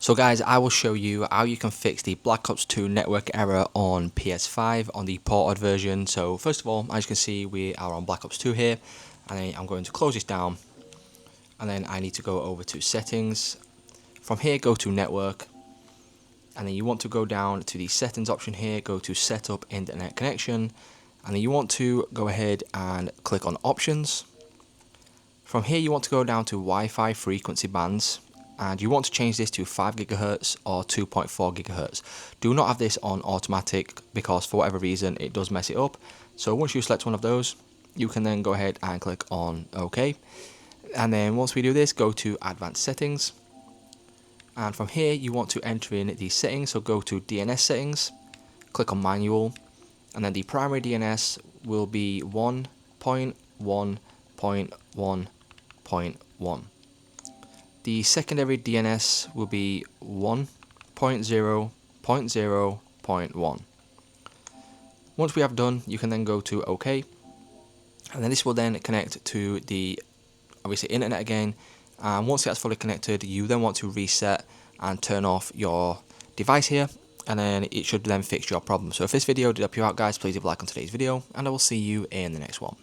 So guys, I will show you how you can fix the Black Ops 2 network error on PS5 on the ported version. So first of all, as you can see, we are on Black Ops 2 here, and then I'm going to close this down, and then I need to go over to settings. From here, go to network, and then you want to go down to the settings option here, go to setup internet connection, and then you want to go ahead and click on options. From here, you want to go down to Wi-Fi frequency bands, and you want to change this to 5 GHz or 2.4 GHz. Do not have this on automatic because for whatever reason it does mess it up. So once you select one of those, you can then go ahead and click on OK. And then once we do this, go to advanced settings. And from here you want to enter in the settings, so go to DNS settings, click on manual, and then the primary DNS will be 1.1.1.1. The secondary DNS will be 1.0.0.1. Once we have done, you can then go to OK, and then this will then connect to the obviously internet again. And once that's fully connected, you then want to reset and turn off your device here, and then it should then fix your problem. So if this video did help you out, guys, please leave a like on today's video, and I will see you in the next one.